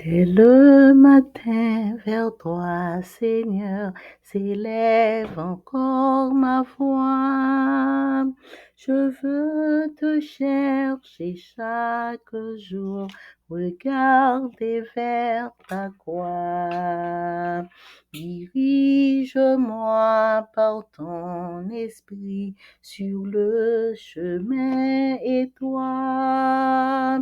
Et le matin vers toi, Seigneur, s'élève encore ma voix. Je veux te chercher chaque jour, regarder vers ta croix. Dirige-moi par ton esprit sur le chemin étroit.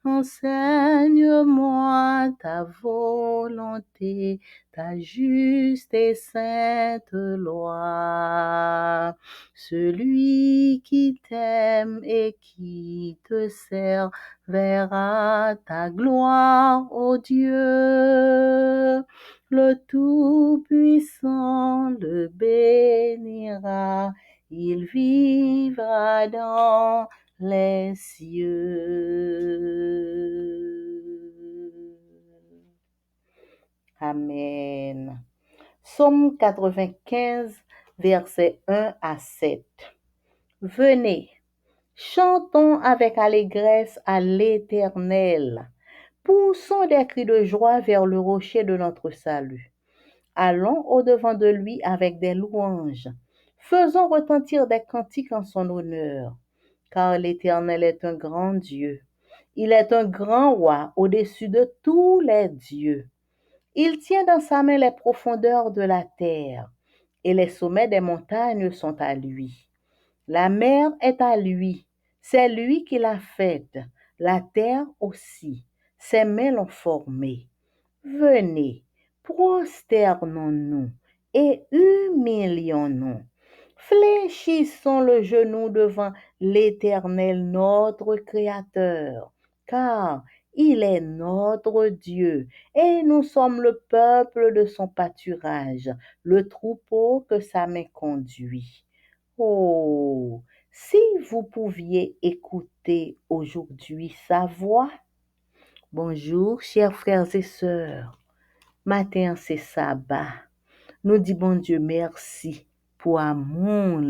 Enseigne-moi ta volonté, ta juste et sainte loi. Celui qui t'aime et qui te sert verra ta gloire, ô Dieu. Le Tout-Puissant le bénira, il vivra dans les cieux. Amen. Psaume 95, versets 1 à 7. Venez, chantons avec allégresse à l'Éternel. Poussons des cris de joie vers le rocher de notre salut. Allons au-devant de lui avec des louanges. Faisons retentir des cantiques en son honneur. Car l'Éternel est un grand Dieu. Il est un grand roi au-dessus de tous les dieux. Il tient dans sa main les profondeurs de la terre, et les sommets des montagnes sont à lui. La mer est à lui, c'est lui qui l'a faite, la terre aussi, ses mains l'ont formée. Venez, prosternons-nous et humilions-nous. Fléchissons le genou devant l'Éternel, notre Créateur, car il est notre Dieu et nous sommes le peuple de son pâturage, le troupeau que sa main conduit. Oh, si vous pouviez écouter aujourd'hui sa voix. Bonjour, chers frères et sœurs. Matin, c'est sabbat. Nous disons, bon Dieu, merci pour amour.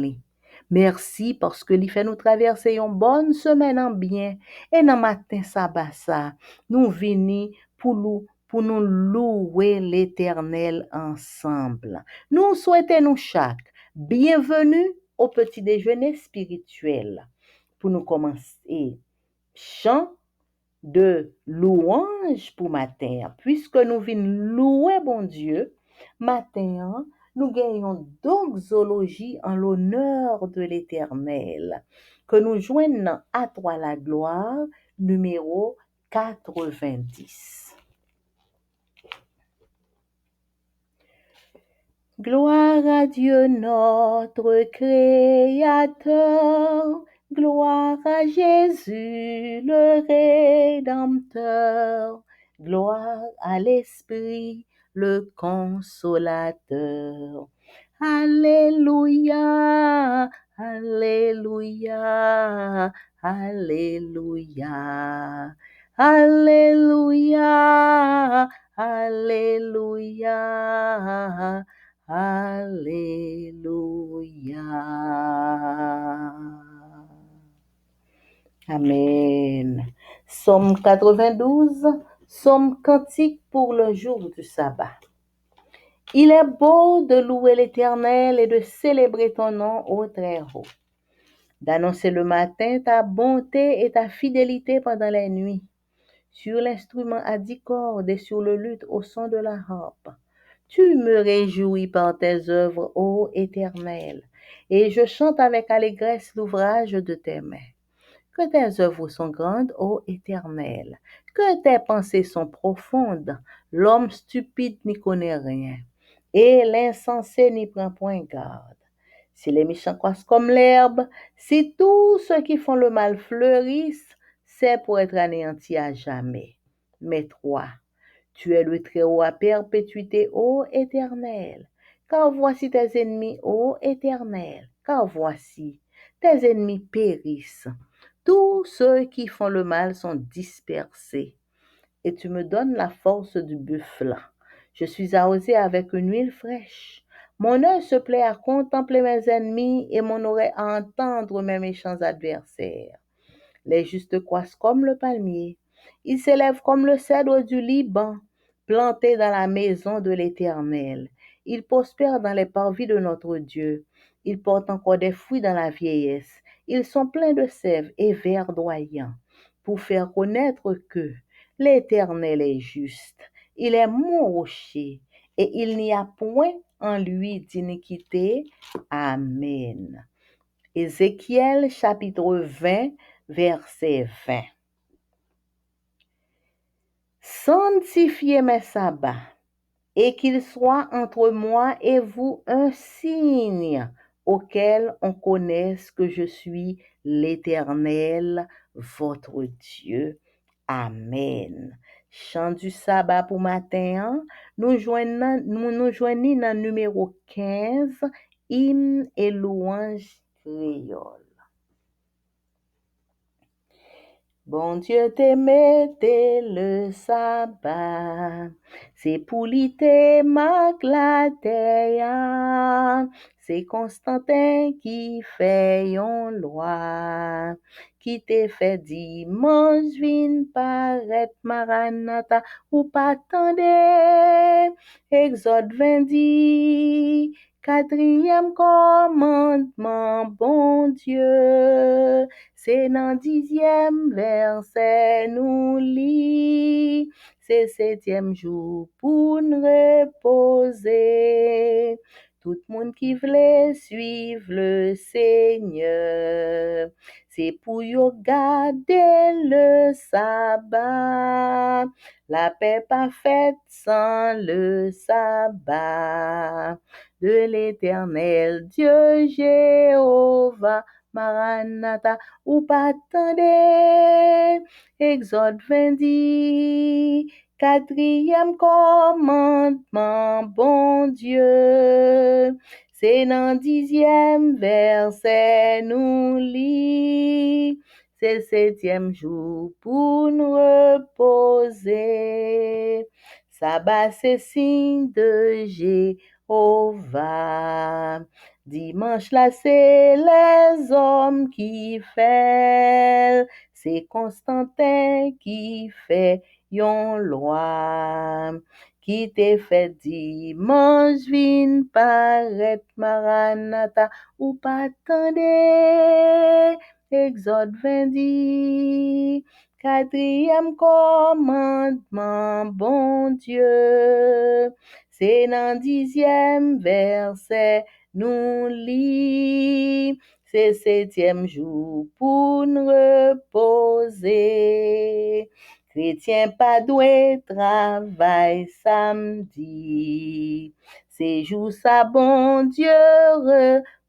Merci parce que il fait nous traverser une bonne semaine en bien. Et dans matin sabbat ça, nous venons pour nous louer l'Éternel ensemble. Nous souhaitons nous chaque bienvenue au petit déjeuner spirituel. Pour nous commencer, chant de louange pour matin, puisque nous venons louer bon Dieu, matin, nous gagnons doxologie en l'honneur de l'Éternel, que nous joignons à toi la gloire, numéro 90. Gloire à Dieu notre Créateur, gloire à Jésus le Rédempteur, gloire à l'Esprit le Consolateur. Alléluia, alléluia, alléluia, alléluia, alléluia. Alléluia. Amen. Psaume 92, psaume cantique pour le jour du sabbat. Il est beau de louer l'Éternel et de célébrer ton nom au Très-Haut, d'annoncer le matin ta bonté et ta fidélité pendant les nuits, sur l'instrument à 10 cordes et sur le luth au son de la harpe. Tu me réjouis par tes œuvres, ô Éternel, et je chante avec allégresse l'ouvrage de tes mains. Que tes œuvres sont grandes, ô Éternel, que tes pensées sont profondes. L'homme stupide n'y connaît rien, et l'insensé n'y prend point garde. Si les méchants croissent comme l'herbe, si tous ceux qui font le mal fleurissent, c'est pour être anéantis à jamais. Mais toi, tu es le Très-Haut à perpétuité, ô Éternel. Car voici tes ennemis, ô Éternel. Car voici, tes ennemis périssent. Tous ceux qui font le mal sont dispersés. Et tu me donnes la force du buffle. Je suis arrosé avec une huile fraîche. Mon œil se plaît à contempler mes ennemis et mon oreille à entendre mes méchants adversaires. Les justes croissent comme le palmier. Il s'élève comme le cèdre du Liban, planté dans la maison de l'Éternel. Il prospère dans les parvis de notre Dieu. Il porte encore des fruits dans la vieillesse. Ils sont pleins de sève et verdoyants, pour faire connaître que l'Éternel est juste. Il est mon rocher, et il n'y a point en lui d'iniquité. Amen. Ézéchiel chapitre 20, verset 20. Sanctifiez mes sabbats, et qu'il soit entre moi et vous un signe auquel on connaisse que je suis l'Éternel, votre Dieu. Amen. Chant du sabbat pour matin, nous joignons dans numéro 15, hymne et louange créole. Bon Dieu t'aimait le sabbat, c'est pour l'ité marque la terre, c'est Constantin qui fait yon loi, qui te fait dimanche vin paraître Maranatha ou pas attendez, Exode 20, quatrième commandement, bon Dieu. C'est dans 10e verset nous lit, c'est 7e jour pour nous reposer. Tout le monde qui voulait suivre le Seigneur, c'est pour y garder le sabbat. La paix pas faite sans le sabbat de l'Éternel Dieu Jéhovah. Maranatha, ou pas attendez, Exode 20, quatrième commandement, bon Dieu, c'est dans 10e verset nous lit, c'est 7e jour pour nous reposer, sabbat c'est signe de Jéhovah. Dimanche là, c'est les hommes qui fait, c'est Constantin qui fait yon loi, qui te fait dimanche vin paraître Maranatha ou pas attendez, Exode 20, quatrième commandement, bon Dieu, c'est dans 10e verset nous lit, c'est 7e jour pour nous reposer. Chrétien pas doué travail samedi, c'est jour ça bon Dieu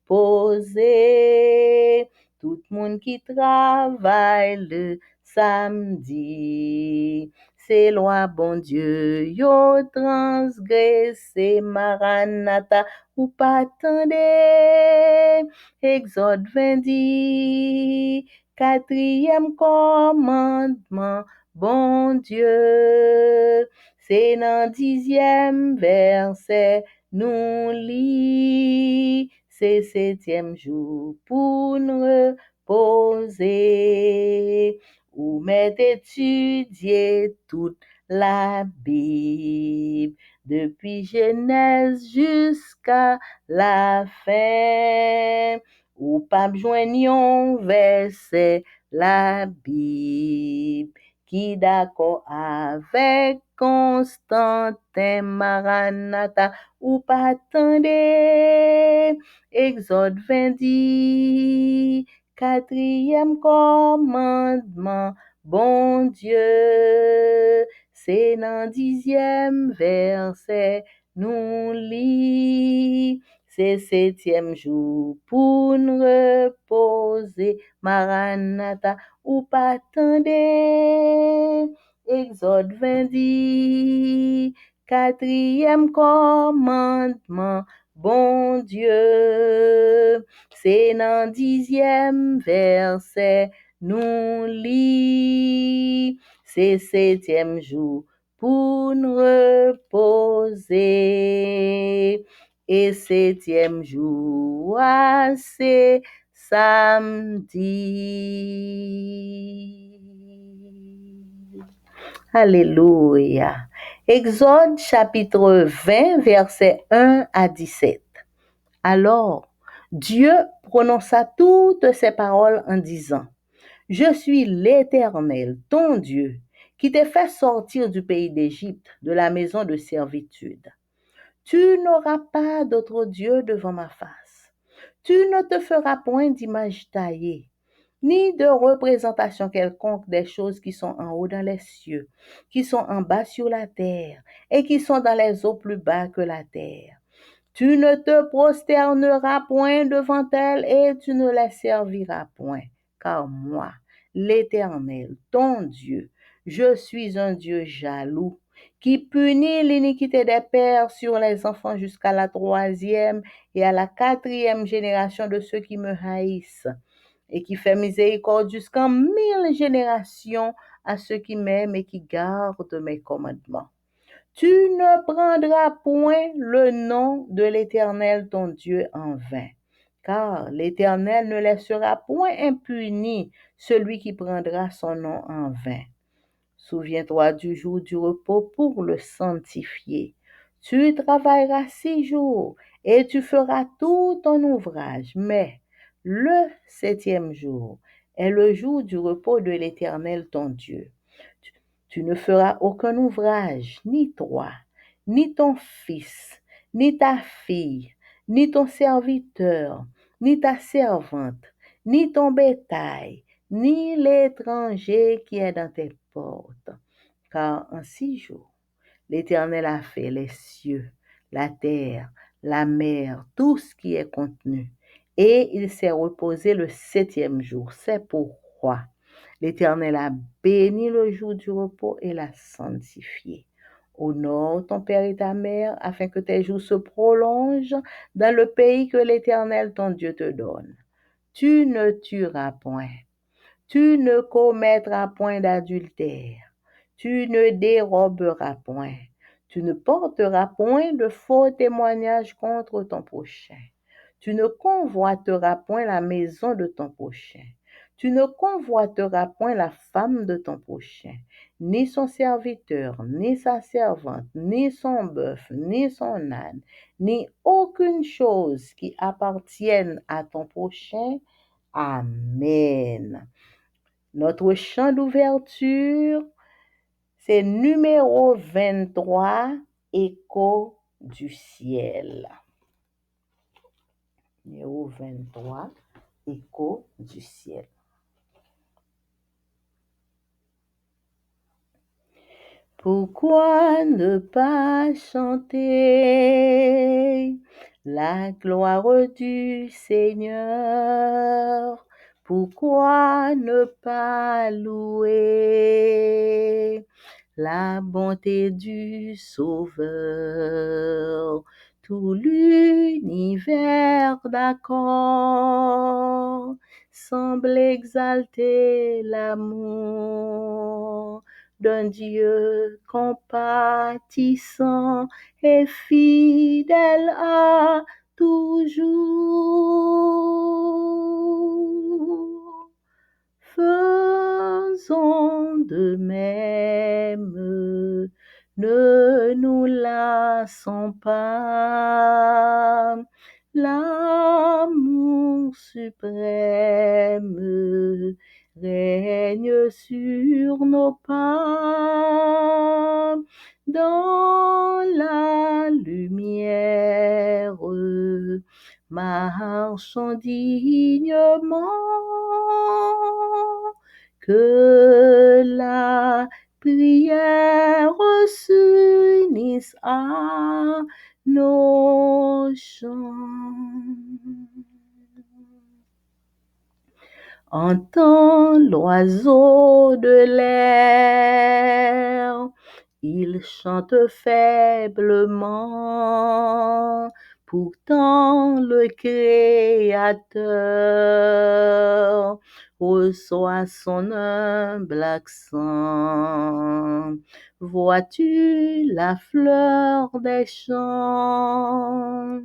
reposer. Tout le monde qui travaille le samedi, c'est loi bon Dieu yo transgressé. Maranatha ou pas attendez, Exode 20, quatrième commandement, bon Dieu, c'est dans 10e verset nous lit, c'est 7e jour pour nous reposer, ou m'est étudié toute la Bible, depuis Genèse jusqu'à la fin, ou pas joignon verset la Bible, qui d'accord avec Constantin Maranatha, ou pas attendez, Exode 20, quatrième commandement, bon Dieu, c'est dans 10e verset nous lit, c'est 7e jour pour nous reposer. Maranatha ou pas attendez, Exode 20, quatrième commandement, bon Dieu, c'est dans 10e verset nous lit, c'est 7e jour pour nous reposer, et 7e jour c'est samedi. Alléluia. Exode chapitre 20, versets 1 à 17. Alors, Dieu prononça toutes ces paroles en disant, je suis l'Éternel, ton Dieu, qui t'ai fait sortir du pays d'Égypte, de la maison de servitude. Tu n'auras pas d'autre Dieu devant ma face. Tu ne te feras point d'image taillée, ni de représentation quelconque des choses qui sont en haut dans les cieux, qui sont en bas sur la terre, et qui sont dans les eaux plus bas que la terre. Tu ne te prosterneras point devant elles et tu ne les serviras point, car moi, l'Éternel, ton Dieu, je suis un Dieu jaloux, qui punit l'iniquité des pères sur les enfants jusqu'à la troisième et à la quatrième génération de ceux qui me haïssent, et qui fait miséricorde jusqu'en 1000 générations à ceux qui m'aiment et qui gardent mes commandements. Tu ne prendras point le nom de l'Éternel ton Dieu en vain, car l'Éternel ne laissera point impuni celui qui prendra son nom en vain. Souviens-toi du jour du repos pour le sanctifier. Tu travailleras 6 jours et tu feras tout ton ouvrage, mais le 7e jour est le jour du repos de l'Éternel ton Dieu. Tu ne feras aucun ouvrage, ni toi, ni ton fils, ni ta fille, ni ton serviteur, ni ta servante, ni ton bétail, ni l'étranger qui est dans tes portes. Car en 6 jours, l'Éternel a fait les cieux, la terre, la mer, tout ce qui est contenu. Et il s'est reposé le 7e jour. C'est pourquoi l'Éternel a béni le jour du repos et l'a sanctifié. Honore ton père et ta mère, afin que tes jours se prolongent dans le pays que l'Éternel ton Dieu te donne. Tu ne tueras point. Tu ne commettras point d'adultère. Tu ne déroberas point. Tu ne porteras point de faux témoignages contre ton prochain. Tu ne convoiteras point la maison de ton prochain. Tu ne convoiteras point la femme de ton prochain, ni son serviteur, ni sa servante, ni son bœuf, ni son âne, ni aucune chose qui appartienne à ton prochain. Amen. Notre chant d'ouverture, c'est numéro 23, Écho du ciel. Numéro 23, Écho du ciel. Pourquoi ne pas chanter la gloire du Seigneur? Pourquoi ne pas louer la bonté du Sauveur? Tout l'univers d'accord semble exalter l'amour d'un Dieu compatissant et fidèle à toujours. Faisons de même, ne nous lassons pas, l'amour suprême règne sur nos pas, dans la lumière, marchons dignement, que la prière s'unisse à nos chants. Entends l'oiseau de l'air, il chante faiblement, pourtant le Créateur reçoit son humble accent. Vois-tu la fleur des champs?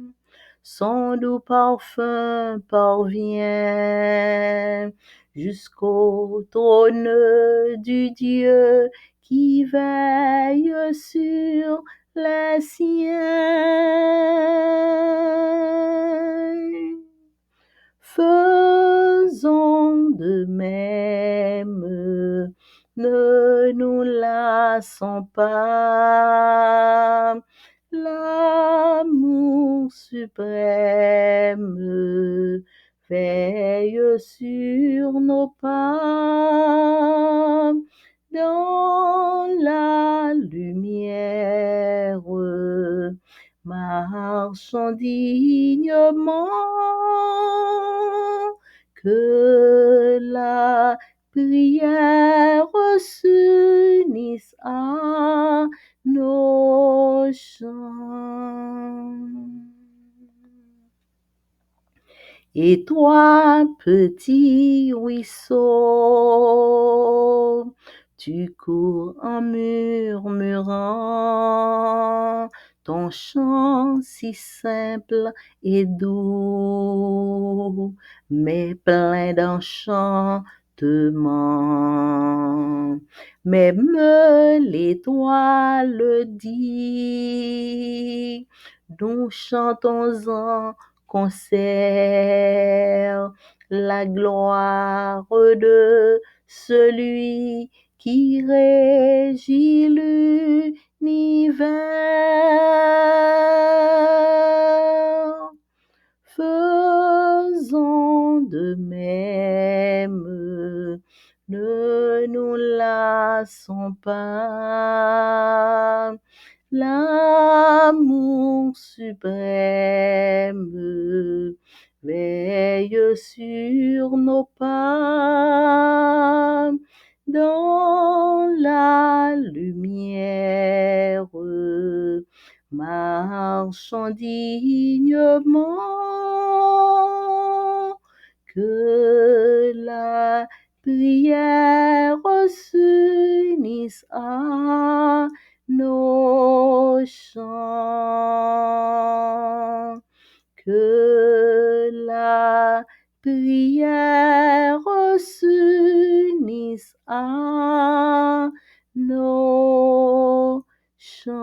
Son doux parfum parvient jusqu'au trône du Dieu qui veille sur les siens. Faisons de même, ne nous lassons pas. L'amour suprême veille sur nos pas. Dans la lumière, marchons dignement, que la prière s'unisse à nos chants. Et toi, petit ruisseau, tu cours en murmurant ton chant si simple et doux, mais plein d'enchantement. Même l'étoile dit, nous chantons-en concert la gloire de celui qui régit l'univers. Faisons de même, ne nous lassons pas. L'amour suprême veille sur nos pas. Dans la lumière, marchons dignement, que la prière s'unisse à nos chants, que la prière s'unisse à nos chants.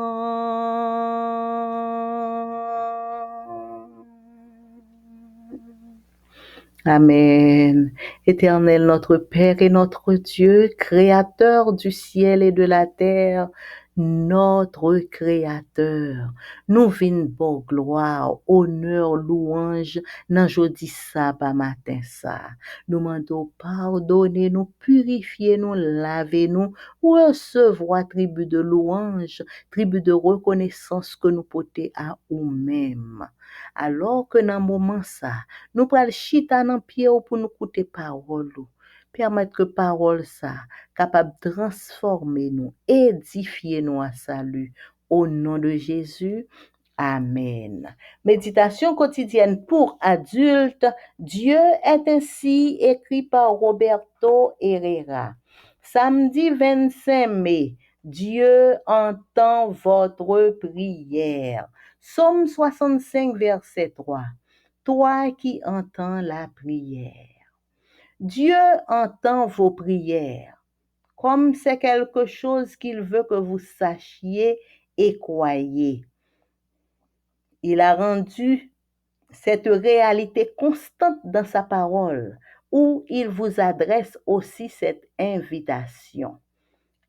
Amen. Éternel notre Père et notre Dieu, Créateur du ciel et de la terre, notre Créateur, nous venons pour gloire, honneur, louange, dans jeudi sabbat matin ça. Nous demandons pardonner, nous purifier, nous laver, nous recevoir tribu de louange, tribu de reconnaissance que nous portons à nous-mêmes. Alors que dans le moment ça, nous pral chita dans pied pour nous écouter parole. Permettre que parole ça capable de transformer nous, édifier nous à salut. Au nom de Jésus, amen. Méditation quotidienne pour adultes. Dieu est ainsi écrit par Roberto Herrera. Samedi 25 mai, Dieu entend votre prière. Psaume 65, verset 3. Toi qui entends la prière. Dieu entend vos prières, comme c'est quelque chose qu'il veut que vous sachiez et croyez. Il a rendu cette réalité constante dans sa parole, où il vous adresse aussi cette invitation.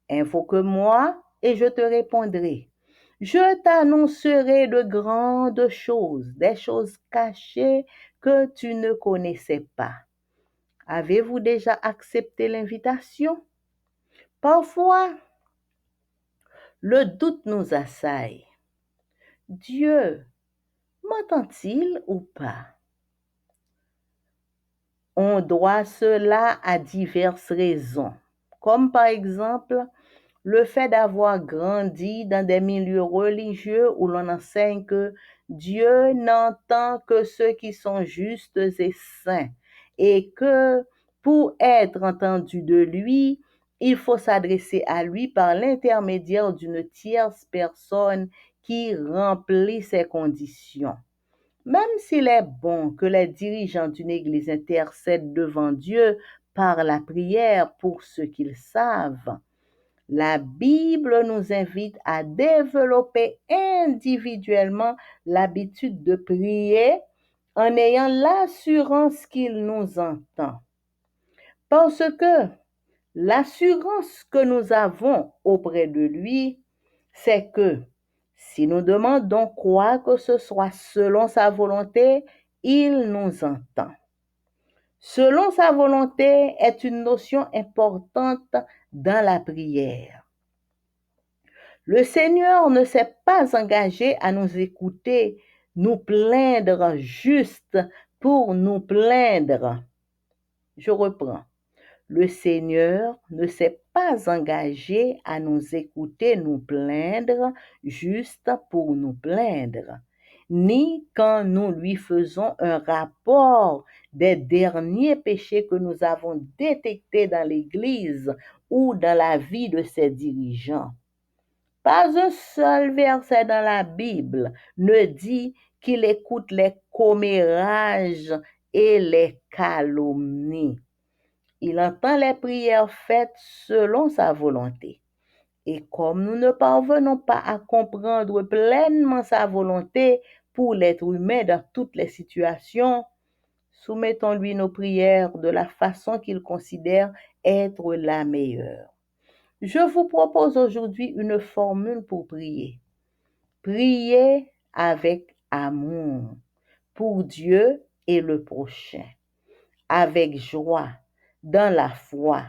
Invoque-moi et je te répondrai. Je t'annoncerai de grandes choses, des choses cachées que tu ne connaissais pas. Avez-vous déjà accepté l'invitation? Parfois, le doute nous assaille. Dieu m'entend-il ou pas? On doit cela à diverses raisons, comme par exemple le fait d'avoir grandi dans des milieux religieux où l'on enseigne que Dieu n'entend que ceux qui sont justes et saints et que pour être entendu de lui, il faut s'adresser à lui par l'intermédiaire d'une tierce personne qui remplit ces conditions. Même s'il est bon que les dirigeants d'une église intercèdent devant Dieu par la prière pour ceux qu'ils savent. La Bible nous invite à développer individuellement l'habitude de prier en ayant l'assurance qu'il nous entend. Parce que l'assurance que nous avons auprès de lui, c'est que si nous demandons quoi que ce soit selon sa volonté, il nous entend. Selon sa volonté est une notion importante dans la prière. Le Seigneur ne s'est pas engagé à nous écouter, nous plaindre juste pour nous plaindre. Je reprends. Le Seigneur ne s'est pas engagé à nous écouter nous plaindre juste pour nous plaindre, ni quand nous lui faisons un rapport des derniers péchés que nous avons détectés dans l'Église ou dans la vie de ses dirigeants. Pas un seul verset dans la Bible ne dit qu'il écoute les commérages et les calomnies. Il entend les prières faites selon sa volonté. Et comme nous ne parvenons pas à comprendre pleinement sa volonté pour l'être humain dans toutes les situations, soumettons-lui nos prières de la façon qu'il considère être la meilleure. Je vous propose aujourd'hui une formule pour prier. Priez avec amour pour Dieu et le prochain, avec joie, dans la foi,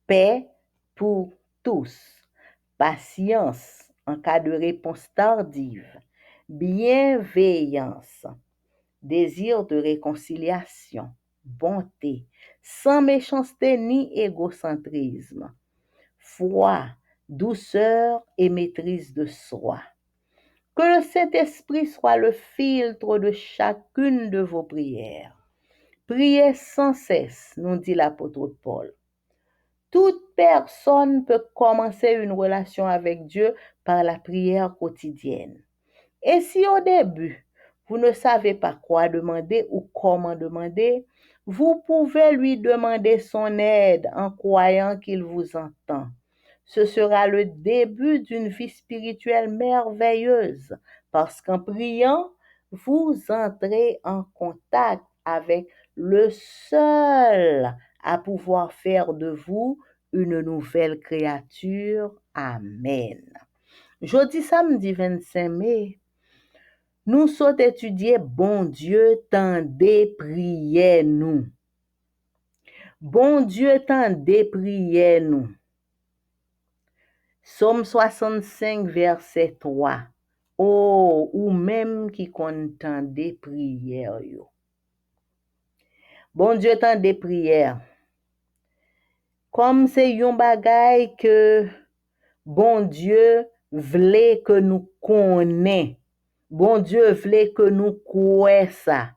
paix pour tous, patience en cas de réponse tardive, bienveillance, désir de réconciliation, bonté, sans méchanceté ni égocentrisme, foi, douceur et maîtrise de soi. Que le Saint-Esprit soit le filtre de chacune de vos prières. Priez sans cesse, nous dit l'apôtre Paul. Toute personne peut commencer une relation avec Dieu par la prière quotidienne. Et si au début, vous ne savez pas quoi demander ou comment demander, vous pouvez lui demander son aide en croyant qu'il vous entend. Ce sera le début d'une vie spirituelle merveilleuse parce qu'en priant, vous entrez en contact avec le seul à pouvoir faire de vous une nouvelle créature. Amen. Jeudi samedi 25 mai, nous sommes étudiés bon Dieu tendez priez nous. Bon Dieu tendez priez nous. Somme 65 verset 3. Oh, ou même qui contendez prière yo. Bon Dieu tendez prière. Comme c'est yon bagay que bon Dieu vle que nous connaît. Bon Dieu vle que nous croit ça.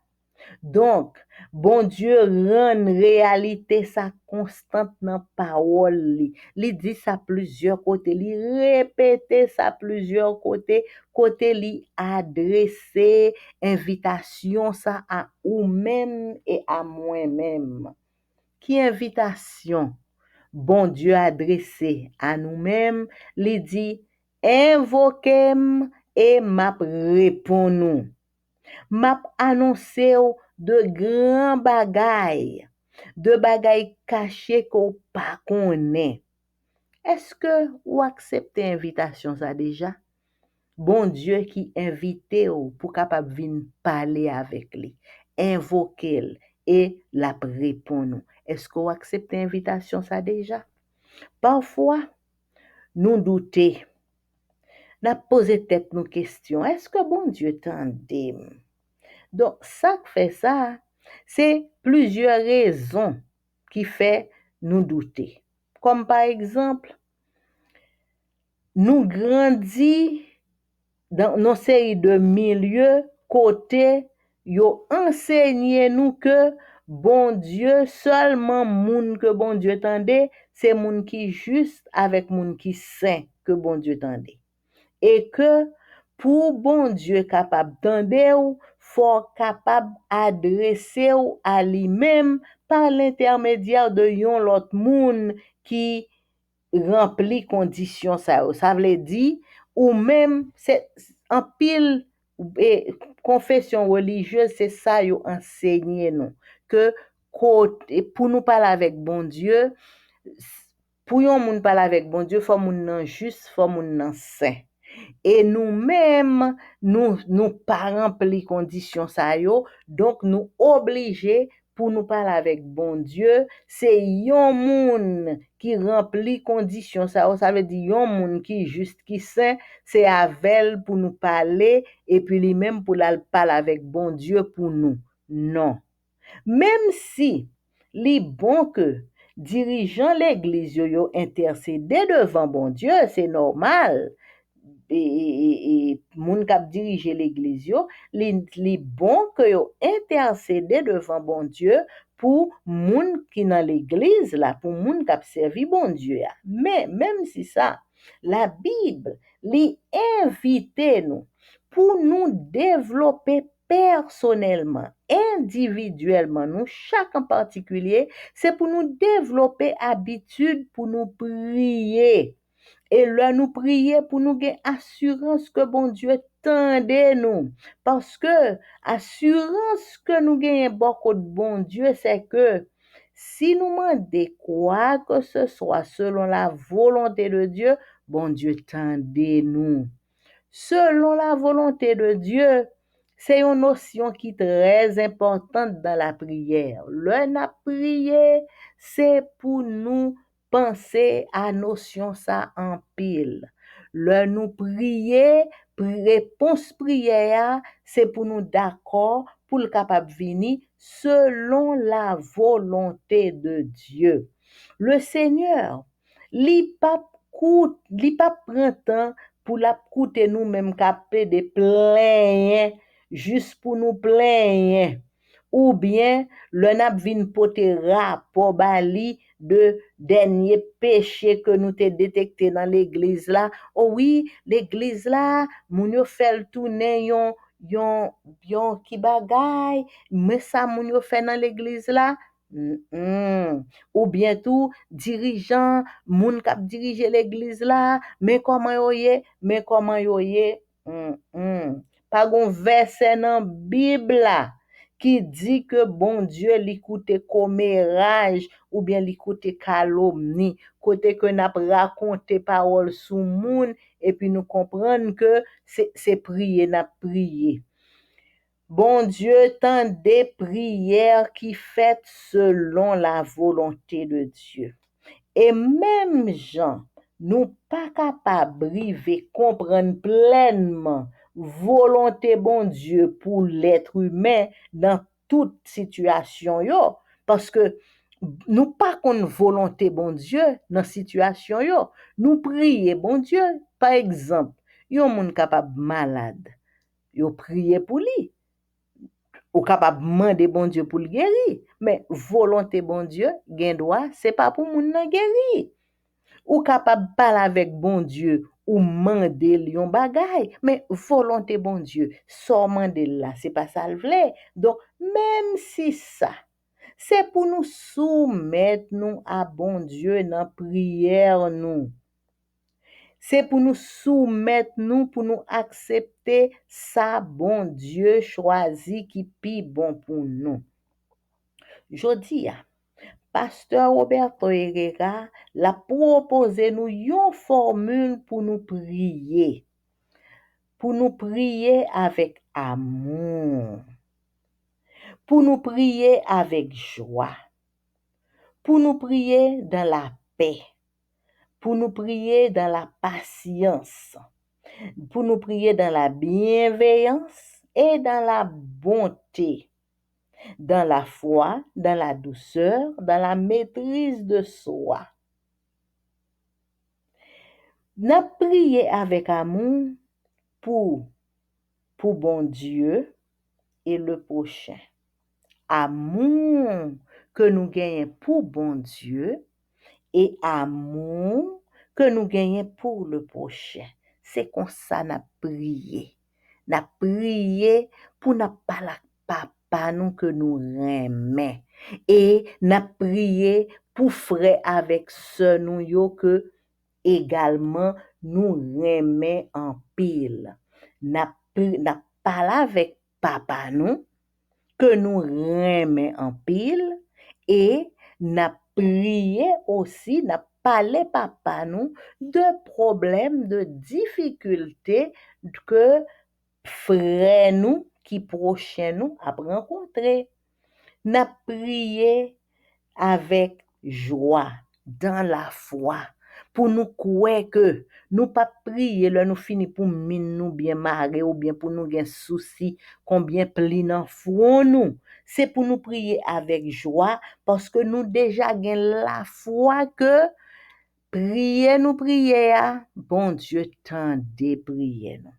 Donc, bon Dieu rend réalité sa constante dans parole li. Li dit ça plusieurs côtés, li répète ça plusieurs côté li adresse invitation ça à ou même et à moi-même. Qui invitation? Bon Dieu adressé à nous-mêmes, li dit invoquez-moi et m'a répond nous. M'a annoncé de grands bagailles, de bagailles cachées qu'on pas connaît. Est-ce que vous acceptez l'invitation ça déjà? Bon Dieu qui invite pour capable venir parler avec lui, invoquer et la répond nous. Est-ce que vous acceptez l'invitation ça déjà? Parfois, nous doutons, nous posons tête nos questions. Est-ce que bon Dieu t'entend? Donc, ça fait ça, c'est plusieurs raisons qui fait nous douter. Comme par exemple, nous grandissons dans nos séries de milieux côté yo enseigné nous que bon Dieu seulement moun que bon Dieu tendait, c'est moun qui juste avec moun qui saint que bon Dieu tendait. Et que pour bon Dieu capable tendre ou faut capable adresser ou à lui-même par l'intermédiaire de yon l'autre moun qui remplit condition ça. Ça veut dire ou même c'est en pile et confession religieuse c'est ça yo enseigné nous que pour nous parler avec bon Dieu pour yon moun parler avec bon Dieu faut moun nan juste faut moun nan saint. Et nous-mêmes, nous pas rempli conditions ça yo, donc nous obligés pour nous parler avec bon Dieu, c'est yon moun qui remplit conditions ça, ça veut dire yon moun qui juste qui saint, c'est avec pour nous parler et puis lui-même pour la parler avec bon Dieu pour nous. Non. Même si li bon que dirigeant l'église yo intercéder devant bon Dieu, c'est normal et moun k'ap dirige l'église yo, li bon que yo intercéder devant bon Dieu pour moun qui dans l'église là, pour moun k'ap servi bon Dieu ya. Mais même si ça, la Bible li invite nous pour nous développer personnellement, individuellement, nous, chaque en particulier, c'est pour nous développer habitude pour nous prier. Et là, nous prier pour nous gagner assurance que bon Dieu tende nous. Parce que assurance que nous gagnons beaucoup de bon Dieu, c'est que si nous demandons quoi que ce soit selon la volonté de Dieu, bon Dieu tende nous. Selon la volonté de Dieu, c'est une notion qui est très importante dans la prière. Le na prier, c'est pour nous penser à notion ça en pile. Le nous prier, réponse prière, c'est pour nous d'accord pour le capable venir selon la volonté de Dieu. Le Seigneur, li pas prend temps pour la coûter nous même capter des plaintes juste pour nous plaindre ou bien le n'a vinn poter rapport bali de dernier péché que nous t'ai détecté dans l'église là. Oh oui, l'église là, moun yo fait tourner yon qui bagay, mais ça moun yo fait dans l'église là. Ou bien tout dirigeant moun k'ap dirige l'église là mais comment yo ye pas gon verset dans Bible là qui dit que bon Dieu li koute commérage ou bien li koute calomnie côté que n'a raconté parole sous moun et puis nous comprendre que c'est prier n'a prier. Bon Dieu tend des prières qui faites selon la volonté de Dieu. Et même gens, nous pas capables de comprendre pleinement volonté bon Dieu pour l'être humain dans toute situation yo parce que nous pas qu'on volonté bon Dieu dans situation yo. Nous prier bon Dieu par exemple, yon moun capable malade, yo prier pour lui ou capable demander bon Dieu pour le guérir mais volonté bon Dieu gen droit c'est pas pour moun nan guérir ou capable parler avec bon Dieu ou demander yon bagay mais volonté bon Dieu so demander là c'est pas ça le vle donc même si ça c'est pour nous soumettre nous à bon Dieu dans prière nous. C'est pour nous soumettre nous, pour nous accepter ça, bon Dieu choisi qui pi bon pour nous. Jodi a, Pasteur Roberto Herrera l'a proposé nous une formule pour nous prier. Pour nous prier avec amour. Pour nous prier avec joie. Pour nous prier dans la paix. Pour nous prier dans la patience, pour nous prier dans la bienveillance et dans la bonté, dans la foi, dans la douceur, dans la maîtrise de soi. N'a prier avec amour pour bon Dieu et le prochain. Amour que nous gagnons pour bon Dieu et amour que nous gagnons pour le prochain. C'est comme ça n'a prié. N'a prié pour n'a pas la papa nous que nous aimons. Et n'a prié pour frère avec sœur nous yo que également nous remet en pile. N'a parlé avec papa nous que nous remet en pile et n'a prié aussi, n'a parlé papa nous de problèmes, de difficultés que frère nous qui prochain nous a rencontré. N'a prié avec joie, dans la foi, pour nous croire que nous pas prier là nous fini pour mine nous bien marrer ou bien pour nous gen souci combien pli dans front nous. C'est pour nous prier avec joie parce que nous déjà gen la foi que prier bon Dieu tendez prier nous.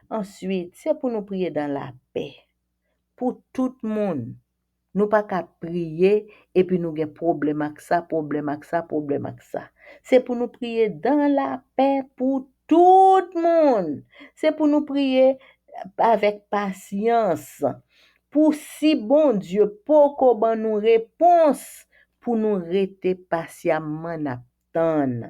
Ensuite, c'est pour nous prier dans la paix pour tout le monde. Nous pas qu'à prier et puis nous avons problème avec ça, problème avec ça, problème avec ça. C'est pour nous prier dans la paix pour tout le monde. C'est pour nous prier avec patience. Pour si bon Dieu, pour qu'on ban nous réponse, pour nous rester patiemment n'attendre.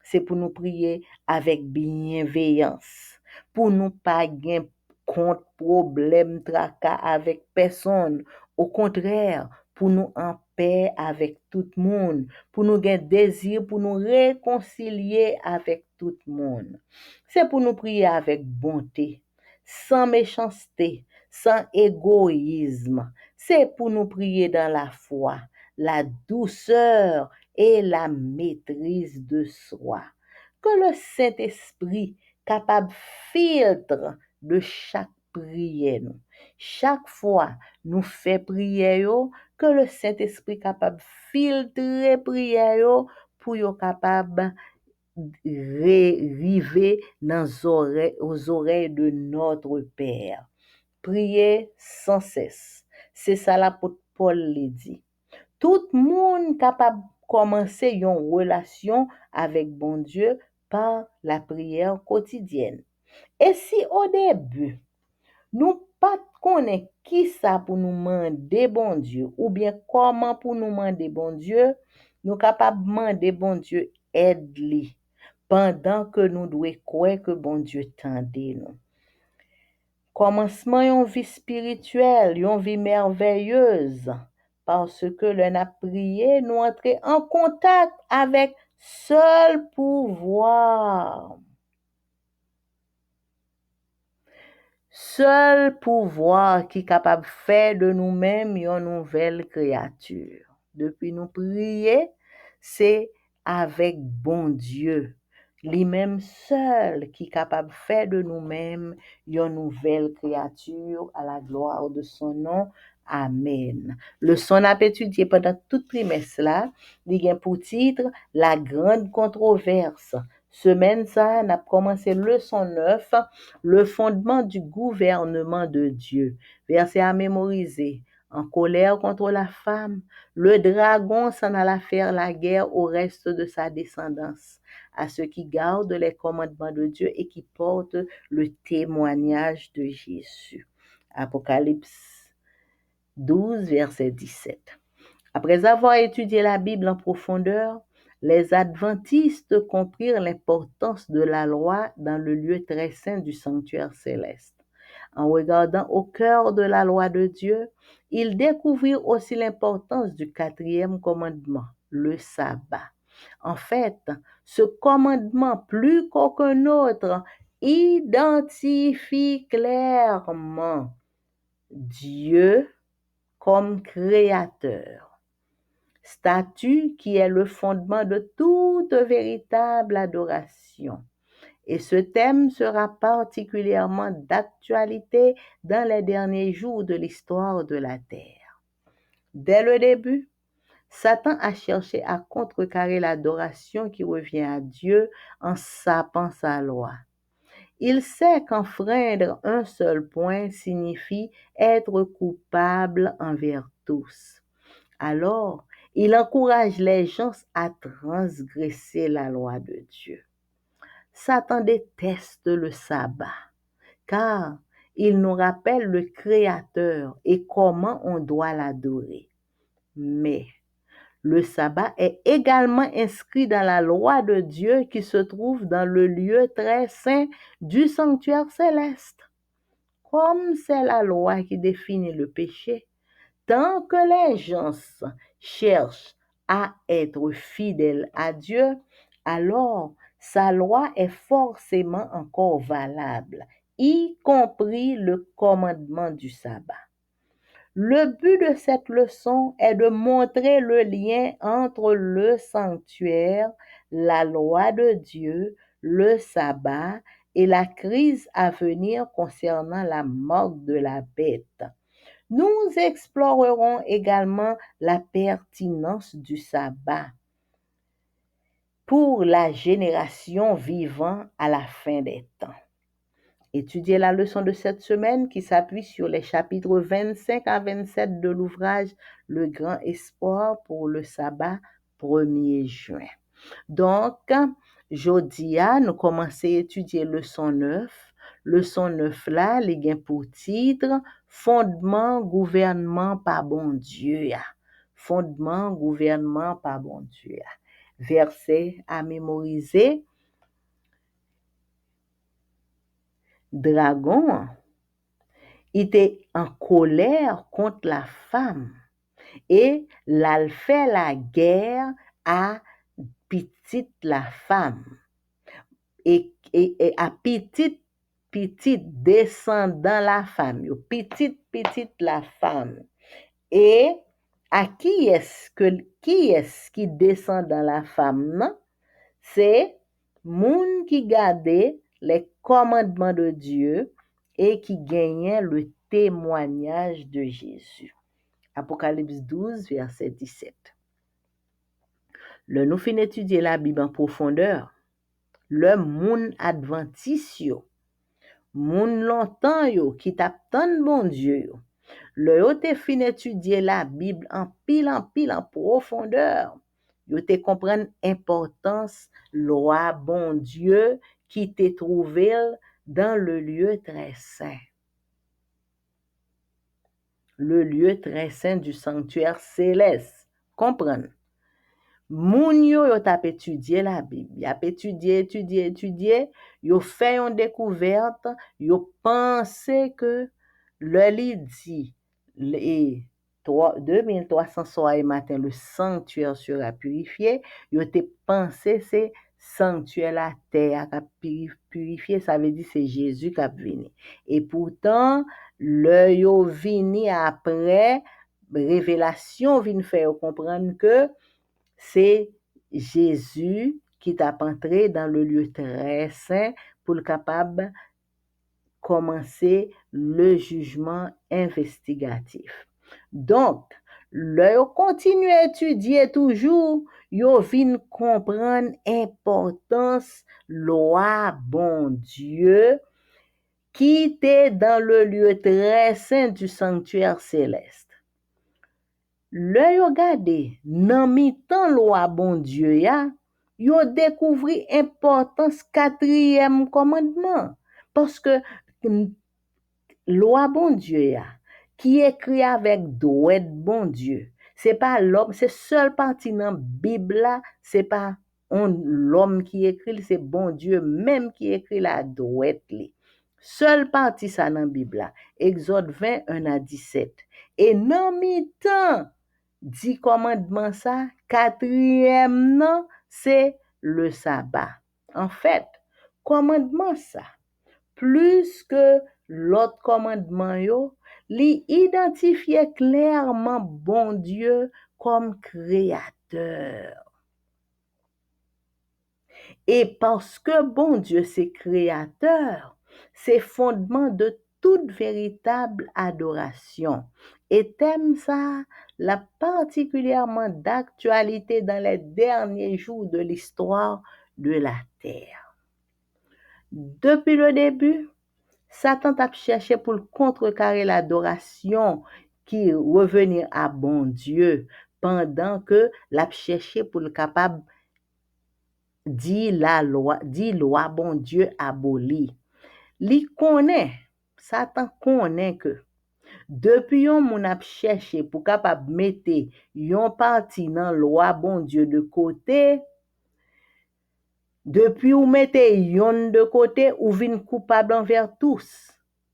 C'est pour nous prier avec bienveillance. Pour nous pas gain contre problème, tracas avec personne. Au contraire, pour nous en paix avec tout le monde, pour nous gagner désir, pour nous réconcilier avec tout le monde. C'est pour nous prier avec bonté, sans méchanceté, sans égoïsme. C'est pour nous prier dans la foi, la douceur et la maîtrise de soi. Que le Saint-Esprit capable filtre de chaque prière nous. Chaque fois nous fait prier yo, que le Saint-Esprit capable filtrer prière yo pour yo capable river aux oreilles de notre Père. Prier sans cesse. C'est ça l'apôtre Paul le dit. Tout le monde capable de commencer une relation avec bon Dieu par la prière quotidienne. Et si au début, nous pas connaît qui ça pour nous demander bon Dieu ou bien comment pour nous demander bon Dieu, nous capable demander bon Dieu aide lui pendant que nous devons croire que bon Dieu tendait nous. Commencement yon vie spirituelle, yon vie merveilleuse parce que l'on a prié, nous entrer en contact avec seul pouvoir. Seul pouvoir qui est capable de faire de nous-mêmes une nouvelle créature. Depuis nous prier, c'est avec bon Dieu, lui-même seul qui est capable de faire de nous-mêmes une nouvelle créature à la gloire de son nom. Amen. Le son a étudié pendant toute trimestre là, il a pour titre La grande controverse. Semaine ça, on a commencé leçon 9, le fondement du gouvernement de Dieu. Verset à mémoriser. En colère contre la femme, le dragon s'en alla faire la guerre au reste de sa descendance, à ceux qui gardent les commandements de Dieu et qui portent le témoignage de Jésus. Apocalypse 12, verset 17. Après avoir étudié la Bible en profondeur, les adventistes comprirent l'importance de la loi dans le lieu très saint du sanctuaire céleste. En regardant au cœur de la loi de Dieu, ils découvrirent aussi l'importance du quatrième commandement, le sabbat. En fait, ce commandement, plus qu'aucun autre, identifie clairement Dieu comme créateur, statut qui est le fondement de toute véritable adoration. Et ce thème sera particulièrement d'actualité dans les derniers jours de l'histoire de la Terre. Dès le début, Satan a cherché à contrecarrer l'adoration qui revient à Dieu en sapant sa loi. Il sait qu'enfreindre un seul point signifie être coupable envers tous. Alors, il encourage les gens à transgresser la loi de Dieu. Satan déteste le sabbat, car il nous rappelle le Créateur et comment on doit l'adorer. Mais le sabbat est également inscrit dans la loi de Dieu qui se trouve dans le lieu très saint du sanctuaire céleste. Comme c'est la loi qui définit le péché, tant que les gens cherchent à être fidèles à Dieu, alors sa loi est forcément encore valable, y compris le commandement du sabbat. Le but de cette leçon est de montrer le lien entre le sanctuaire, la loi de Dieu, le sabbat et la crise à venir concernant la mort de la bête. Nous explorerons également la pertinence du sabbat pour la génération vivant à la fin des temps. Étudiez la leçon de cette semaine qui s'appuie sur les chapitres 25 à 27 de l'ouvrage Le grand espoir pour le sabbat 1er juin. Donc, jeudi, nous commençons à étudier leçon 9. Leçon 9 là, les gains pour titre fondement gouvernement par bon Dieu. Fondement gouvernement par bon Dieu. Verset à mémoriser. Dragon était en colère contre la femme et l'al fait la guerre à petite la femme et à petite descendant la femme, petite la femme. Et à qui est-ce qui descend dans la femme, non? C'est moun qui gardait les commandements de Dieu et qui gagnait le témoignage de Jésus. Apocalypse 12, verset 17. Le nous fin étudier la Bible en profondeur, le moun adventiste yo, moun longtemps yo qui tap tan bon Dieu yo, le yo te fin étudier la Bible en pile en profondeur, yo te comprendre importance loi bon Dieu qui te trouvé dans le lieu très saint. Le lieu très saint du sanctuaire céleste. Comprendre. Moun yo tap étudier la Bible. Y a étudier, yo fait une découverte, yo pensé que le li dit les 2300 soir et matin le sanctuaire sera purifié, yo te pensé c'est sanctuaire la terre qui purifié, ça veut dire c'est Jésus qui a venu. Et pourtant le yo vini après révélation vient faire comprendre que c'est Jésus qui t'a entré dans le lieu très saint pour le capable commencer le jugement investigatif. Donc, le continue à étudier toujours, yo vinn comprendre importance loi bon Dieu qui était dans le lieu très saint du sanctuaire céleste. Le yo gade nan mi-tan loi bon Dieu ya, yo découvri importance quatrième commandement parce que loi bon Dieu ya qui écrit avec droit bon Dieu, c'est pas l'homme, c'est seule partie dans Bible là, c'est pas l'homme qui écrit, c'est bon Dieu même qui écrit la droite li. Seule partie ça dans Bible là, Exode 20 1 à 17. Et nan mi-tan 10 commandements ça, quatrième non, c'est le sabbat. En fait, commandement ça, plus que l'autre commandement yo, li identifiait clairement bon Dieu comme créateur. Et parce que bon Dieu c'est créateur, c'est fondement de toute véritable adoration. Et thème ça, la particulièrement d'actualité dans les derniers jours de l'histoire de la terre. Depuis le début, Satan a cherché pour contrecarrer l'adoration qui revenir à bon Dieu pendant que l'a cherché pour le capable dit loi bon Dieu aboli. Li connaît, Satan connaît que Depuis yon moun ap chèche pou kapab mette yon parti nan loi bon Dieu de côté, depuis ou mette yon de côté, ou vin coupable envers tous.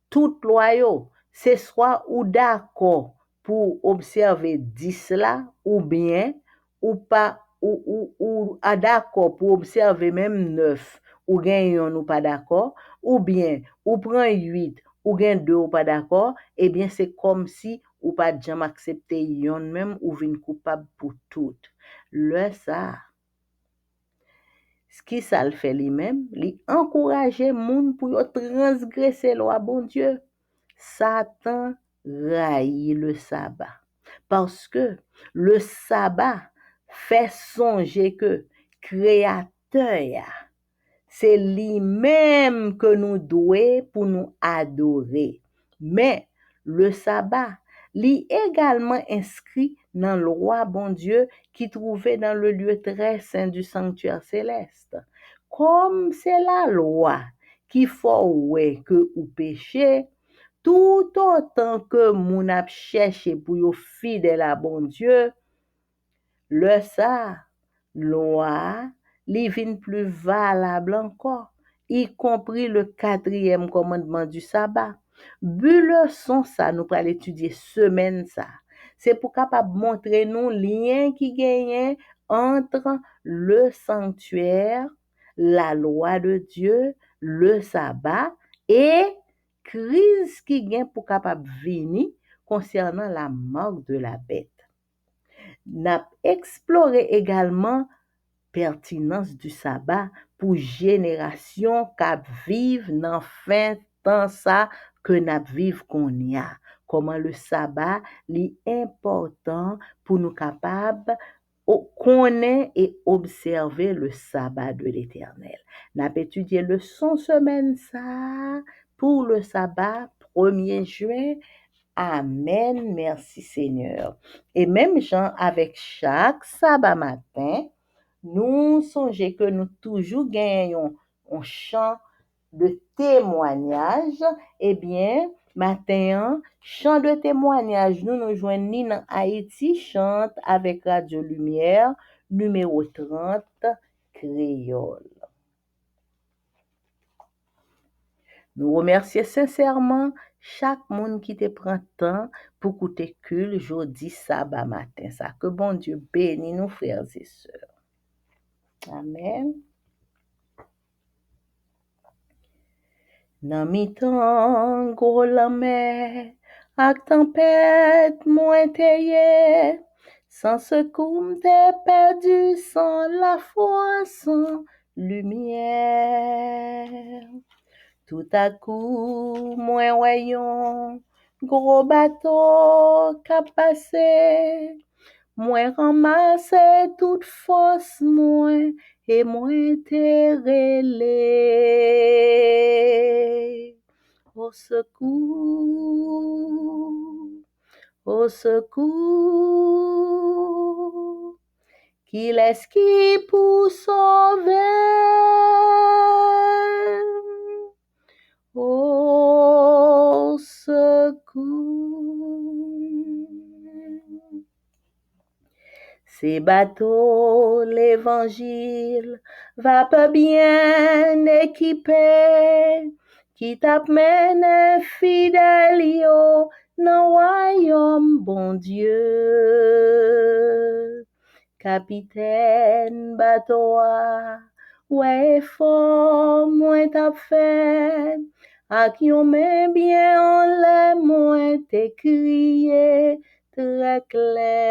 Tout loi yo, c'est soit ou d'accord pour observer 10 là, ou bien, ou pas, ou d'accord pour observer même 9, ou gen yon ou pas d'accord, ou bien, ou prend 8, ou gen 2 ou pas d'accord, eh bien, c'est comme si ou pas jamais accepté yon même, ou vin coupable pour tout. Le ça, ce qui ça le fait lui-même, li encourager moun pour yo transgresser loi bon Dieu. Satan raillit le sabbat parce que le sabbat fait songer que créateur c'est lui-même que nous douons pour nous adorer. Mais le sabbat, lui également inscrit dans le roi bon Dieu qui trouvait dans le lieu très saint du sanctuaire céleste. Comme c'est la loi qui faut ouais que ou péché, tout autant que moun ap cherché pour yo fidèle à bon Dieu, le ça, loi, li vin plus valable encore, y compris le 4e commandement du sabbat. Bu leçon ça, nous pral étudier semaine ça. C'est pour capable montrer nous lien qui gagne entre le sanctuaire, la loi de Dieu, le sabbat et crise qui gagne pour capable venir concernant la mort de la bête. N'a exploré également pertinence du sabbat pour génération qui vivent dans fin temps ça que n'a vivre qu'on y a. Comment le sabbat est important pour nous capables connaître et observer le sabbat de l'Éternel. N'a étudié le son semaine ça pour le sabbat 1er juin. Amen, merci Seigneur. Et même Jean, avec chaque sabbat matin, nous songeons que nous toujours gagnons un chant de témoignage. Eh bien, matin, chant de témoignage, nous joignons dans Haïti, chante avec Radio Lumière, numéro 30, créole. Nous remercions sincèrement chaque monde qui te prend temps pour écouter cul jeudi sabbat matin. Ça que bon Dieu bénisse nous frères et sœurs. Amen. Nan mi tan gros la mer ak tempête moins teye, sans secours m'te perdu, sans la foi, sans lumière. Tout à coup, moins voyons, gros bateau qu'a passé, moins ramasse toute force, moins et moins terrelé. Au secours, au secours, qu'il est-ce qui pour sauver? Au secours. Ces bateaux, l'évangile, va pas bien équipé, qui t'amène fidèle yo, dans royaume bon Dieu. Capitaine bateau, ouais fort, moins t'a fait, à qui on met bien en l'air, moins t'es crié, très clair.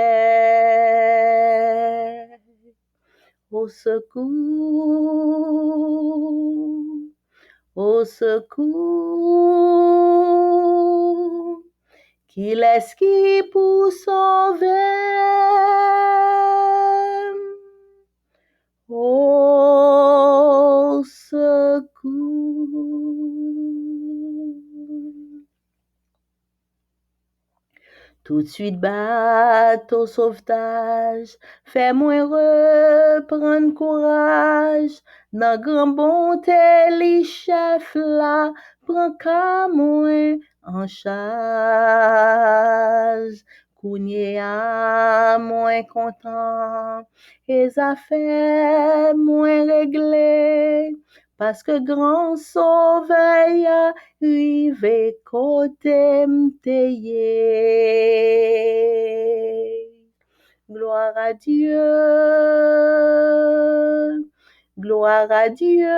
Au secours, au secours, qu'il est-ce qui pour sauver? Au secours. Tout de suite bateau sauvetage, fais-moi reprendre courage, dans grand bonté li chef là, prends qu'à moi en charge. Kounye a moins content, et affaires moins réglées, parce que grand sauveil a rive côté m'teye. Gloire à Dieu, gloire à Dieu.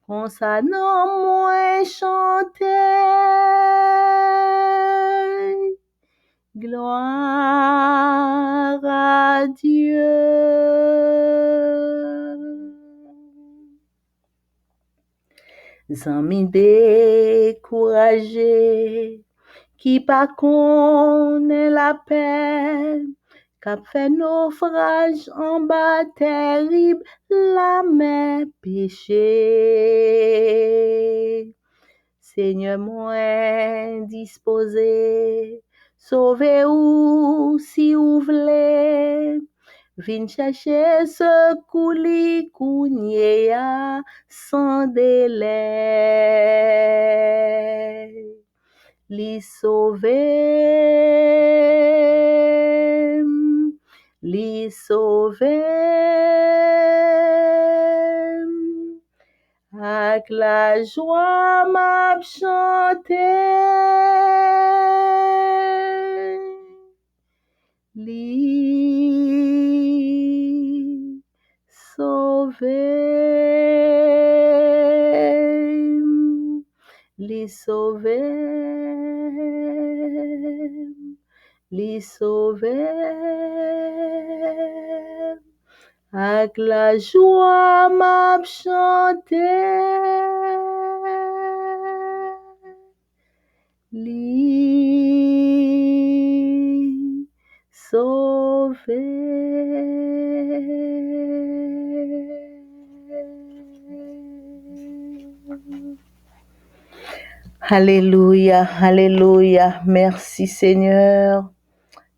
Qu'on ça non moins chanter. Gloire à Dieu. Zami découragé, qui pas connaît la peine, qu'a fait naufrage en bas terrible, la mer péché. Seigneur, moi disposé, sauvez ou si vous voulez. Vin chercher secours li kounye ya sans délai. Li sauver, li sauver. Ak la joie m'a chanter. Li sauver, li sauver, li sauver. Ak la joie m'a chanter. Li sauver. Alléluia, alléluia. Merci Seigneur.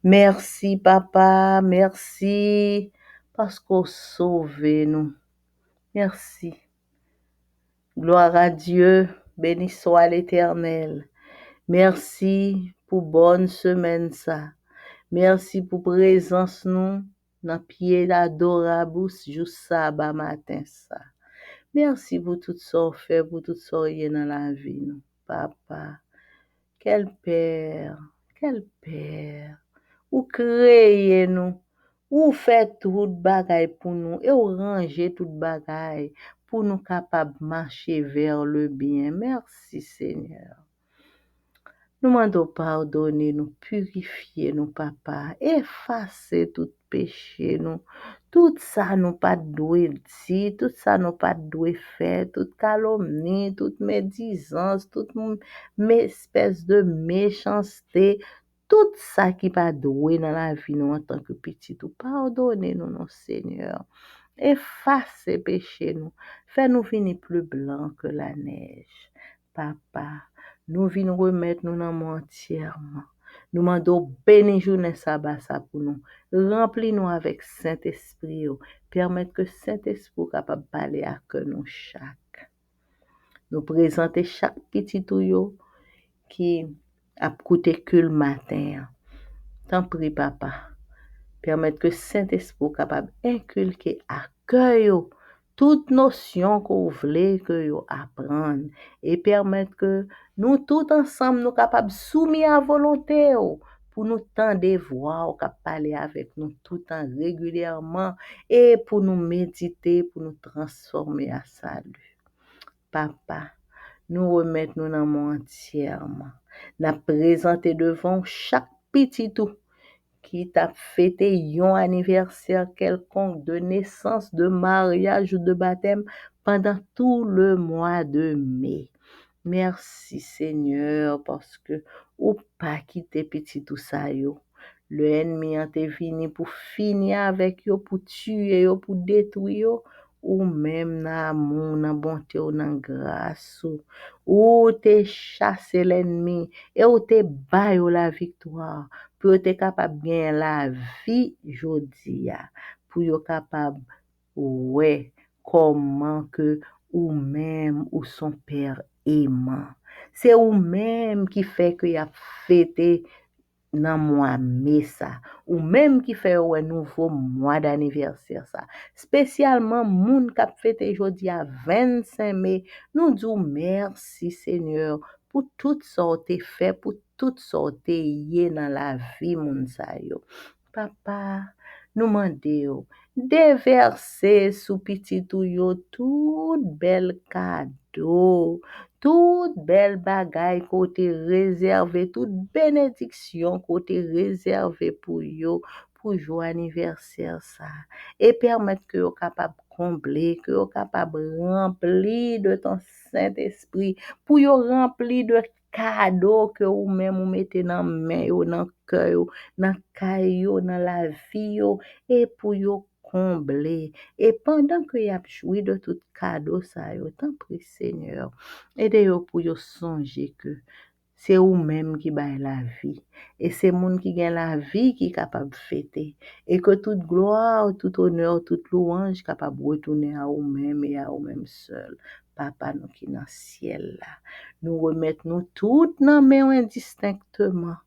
Merci Papa, merci parce qu'on sauve nous. Merci. Gloire à Dieu, béni soit l'Éternel. Merci pour bonne semaine ça. Merci pour présence nous dans pied adorable juste sabbat matin ça. Merci pour tout ça fait, pour tout ça dans la vie nous. Papa, quel père, ou créer nous, ou fait tout bagay pour nous, et ou ranger tout bagay pour nous capables marcher vers le bien. Merci Seigneur. Nous demandons pardonner, nous purifier, nous papa, effacer tout péché, nous, tout ça nous pas doué dire, tout ça nous pas doué faire, toute calomnie, toute médisance, toute espèce de méchanceté, tout ça qui pas doué dans la vie nous en tant que petit, tout pardonnez nous, non Seigneur. Effacer péché nous, fais-nous venir plus blanc que la neige, papa. Nous venons remettre nous dans mon entièrement. Nous demandons béni journée sabbat ça pour nous. Remplis-nous avec Saint-Esprit. Permettre que Saint-Esprit soit capable de parler à que nous chaque. Nous présenter chaque petit tuyau qui a coûté que le matin. T'en prie, papa. Permettre que Saint-Esprit soit capable d'inculquer à cœur toute notion qu'on voulait que vous apprendre et permettre que nous tous ensemble nous capables soumis à volonté pour nous tendre voir capable parler avec nous tout le temps régulièrement et pour nous méditer pour nous transformer à salut. Papa, nous remettons nous dans mon entièrement. Nous présenter devant chaque petit tout qui t'a fêté un anniversaire quelconque de naissance, de mariage ou de baptême pendant tout le mois de mai. Merci Seigneur parce que ou pas quitter petit tout ça yo. Le ennemi a été venu pour finir avec yo, pour tuer yo, pour détruire yo, ou même dans amour, dans bonté ou dans grâce ou te chasser l'ennemi et ou te bailler la victoire pour être capable de gagner la vie jodi a pour être capable ouais comment que ou même ou son père aimant. C'est vous-même qui fait que y a fêté dans mois mai ça, ou même qui fait un nouveau mois d'anniversaire ça. Spécialement moun qui fête aujourd'hui à 25 mai, nous disons merci Seigneur pour toutes sortes fait, pour toutes sortes yé dans la vie moun sa yo. Papa, nous mandons déverser sous petit tout yo tout bel cadeau, toute belle bagaille côté réservé, toute bénédiction côté réservé pour jour anniversaire ça et permettre que vous capable combler, que vous capable remplir de ton Saint-Esprit pour yo remplir de cadeaux que vous même vous mettez dans main yo, dans cœur yo, dans caille yo, dans la vie yo et pour yo combler. Et pendant que y a joui de tout cadeau ça yo, tant prie Seigneur, aidez-yo pour yo songer que c'est vous-même qui baille la vie. Et c'est moun qui gagne la vie qui est capable de fêter. Et que toute gloire, tout honneur, toute louange capable de retourner à vous-même et à vous-même seul. Papa, nous qui dans le ciel là, nous remettons nous toutes dans mains indistinctement.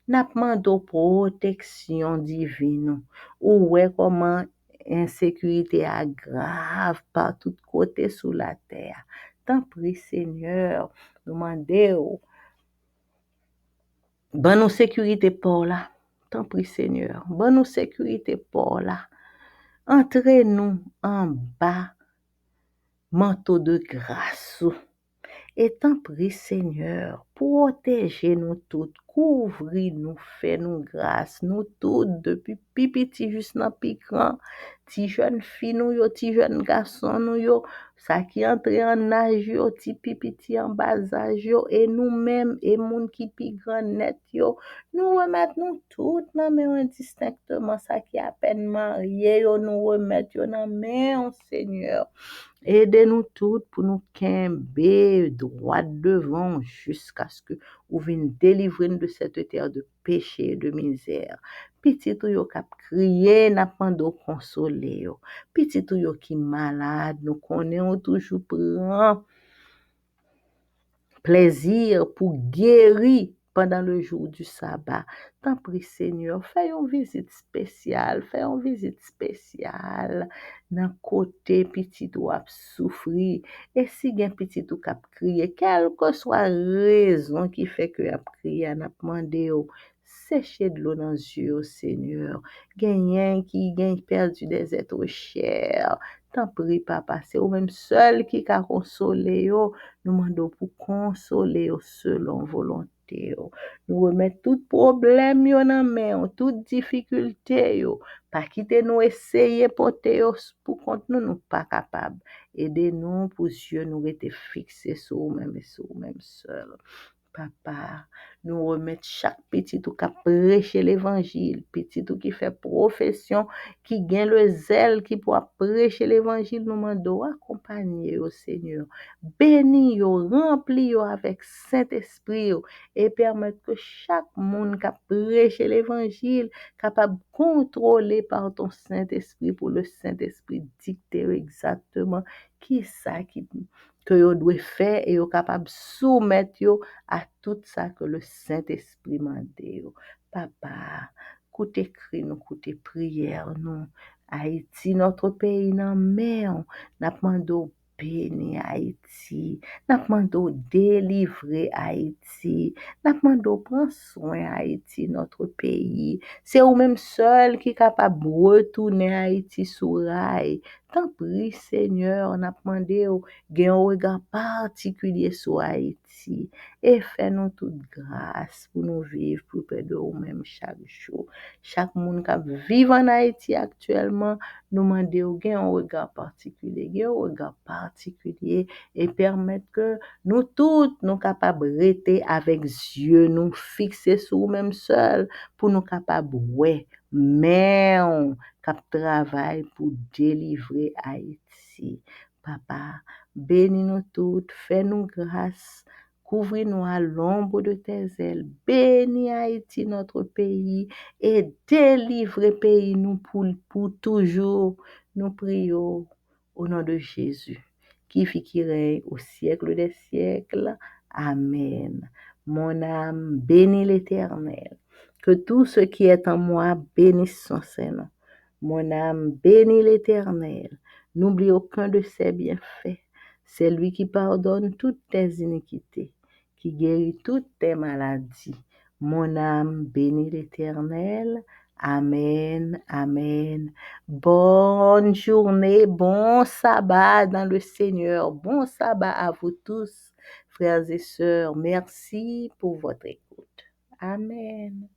N'a demandé protection divine. Ou ouais comment insécurité aggrave par tous côtés sous la terre. Tant prie Seigneur, nous demandons ban nous sécurité pour là. Tant prie Seigneur, ban nous sécurité pour là. Entrez-nous en bas manteau de grâce. Et tant prie Seigneur, protégez-nous toutes, couvrez-nous, faites-nous grâce, nous toutes, depuis petit jusqu'à plus grand, ti jeune fille nous yo, ti jeune garçon nous yo, ça qui entre en âge yo, ti petit en bas âge yo, et nous-mêmes, et moun qui pi grand net yo, nous remettons nous toutes dans main indistinctement, ça qui à peine marié yo, nous remettons yo dans main, Seigneur. Aidez-nous toutes pour nous quimber droit devant jusqu'à ce que vous veniez délivrer nous de cette terre de péché et de misère. Petit tout yo k'ap crier, n'a pas de consoler yo. Petit tout yo qui malade, nous connaissons toujours prend plaisir pour guérir pendant le jour du sabbat. Tant prie Seigneur, fais une visite spéciale, dans côté petit ou a souffrir. Et si gen petit ou k'ap crier, quelle que soit raison qui fait que a crier, n'a demandé au sécher de l'eau dans les yeux, Seigneur. Gen qui gagne perdu des êtres chers. Tant prie papa, c'est ou même seul qui ka consoler yo. Nous demandons pour consoler selon volonté. Nous remettons tout problème yo dans main, toute difficulté yo. Pas quitter nous essayer porter pour compte nous pas capable. Aidez-nous pour Dieu nous rester fixés sur nous-mêmes et sur nous-mêmes seuls. Papa, nous remettons chaque petit ou qui prêcher l'évangile, petit ou qui fait profession, qui gagne le zèle, qui pourra prêcher l'évangile, nous demandons accompagner au Seigneur. Bénis yo, remplis yo avec Saint-Esprit yo, et permettre que chaque monde qui prêche l'évangile capable de contrôler par ton Saint-Esprit pour le Saint-Esprit dicter exactement qui ça qui que yo doit faire et yo capable soumettre yo à tout ça que le Saint-Esprit m'a dit. Papa, écoutez cri nous, écoutez prière nous. Haïti, notre pays, dans mer, n'a demandé bénir Haïti, n'a demandé délivrer Haïti, n'a demandé prendre soin Haïti, notre pays. C'est vous-même seul qui est capable de retourner Haïti sur rail. Tant prie, Seigneur, n'a demandé gen un regard particulier sur Haïti et fais-nous toute grâce pour nous vivre plus près de nous-mêmes chaque jour. Chaque monde qui vit en Haïti actuellement, nous demandons gen un regard particulier et permettre que nous toutes nous capables de rester avec Dieu, nous fixer sur nous-mêmes seuls pour nous capables ouais, mais on cap travail pour délivrer Haïti. Papa, bénis-nous toutes, fais-nous grâce, couvre-nous à l'ombre de tes ailes, bénis Haïti, notre pays, et délivre pays nous pour toujours. Nous prions au nom de Jésus qui vit, qui règne au siècle des siècles. Amen. Mon âme bénit l'Éternel. Que tout ce qui est en moi bénisse son Saint-Nom. Mon âme bénit l'Éternel. N'oublie aucun de ses bienfaits. C'est lui qui pardonne toutes tes iniquités, qui guérit toutes tes maladies. Mon âme bénit l'Éternel. Amen, amen. Bonne journée, bon sabbat dans le Seigneur. Bon sabbat à vous tous, frères et sœurs. Merci pour votre écoute. Amen.